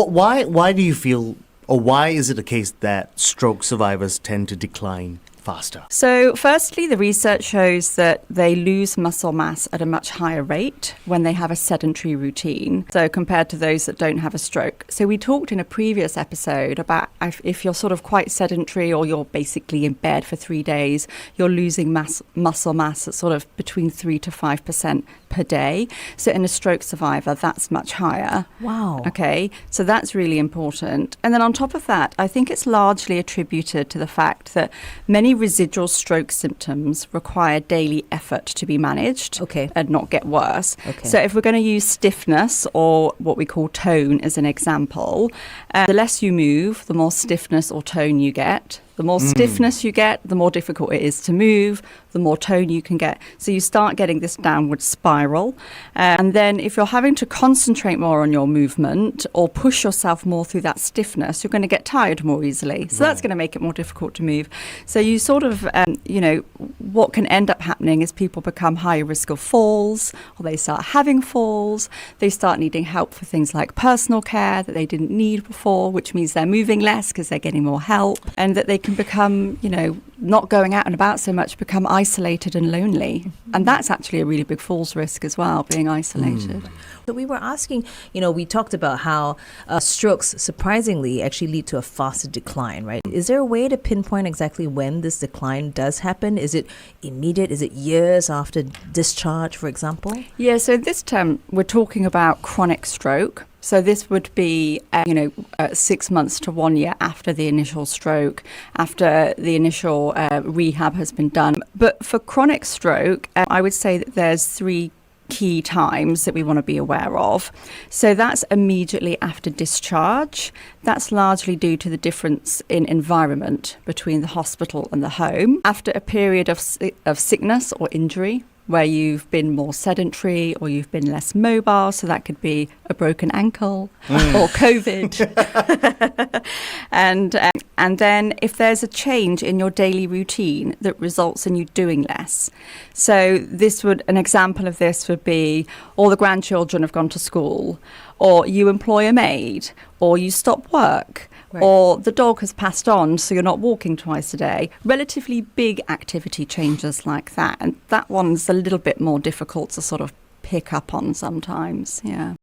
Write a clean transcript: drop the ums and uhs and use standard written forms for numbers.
Why do you feel, or why is it a case that stroke survivors tend to decline faster? So firstly, the research shows that they lose muscle mass at a much higher rate when they have a sedentary routine, so compared to those that don't have a stroke. So we talked in a previous episode about if you're sort of quite sedentary or you're basically in bed for 3 days, you're losing muscle mass at sort of between 3 to 5% per day. So in a stroke survivor, that's much higher. Wow. Okay, so that's really important. And then on top of that, I think it's largely attributed to the fact that many residual stroke symptoms require daily effort to be managed and not get worse. So if we're going to use stiffness, or what we call tone as an example, the less you move, the more stiffness or tone you get. The more stiffness you get, the more difficult it is to move, the more tone you can get. So you start getting this downward spiral. And then if you're having to concentrate more on your movement or push yourself more through that stiffness, you're going to get tired more easily. So that's going to make it more difficult to move. So you sort of, what can end up happening is people become higher risk of falls, or they start having falls. They start needing help for things like personal care that they didn't need before, which means they're moving less because they're getting more help, and that they can become, not going out and about so much, become isolated and lonely. And that's actually a really big falls risk as well, being isolated. So we were asking, we talked about how strokes surprisingly actually lead to a faster decline, right? Is there a way to pinpoint exactly when this decline does happen? Is it immediate? Is it years after discharge, for example? Yeah, so this term, we're talking about chronic stroke. So this would be, 6 months to 1 year after the initial stroke, after the initial rehab has been done. But for chronic stroke, I would say that there's 3 key times that we want to be aware of. So that's immediately after discharge. That's largely due to the difference in environment between the hospital and the home. After a period of sickness or injury, where you've been more sedentary or you've been less mobile, so that could be a broken ankle or COVID. And then if there's a change in your daily routine that results in you doing less. So an example of this would be all the grandchildren have gone to school, or you employ a maid, or you stop work. Right. Or the dog has passed on, so you're not walking twice a day. Relatively big activity changes like that. And that one's a little bit more difficult to sort of pick up on sometimes, yeah.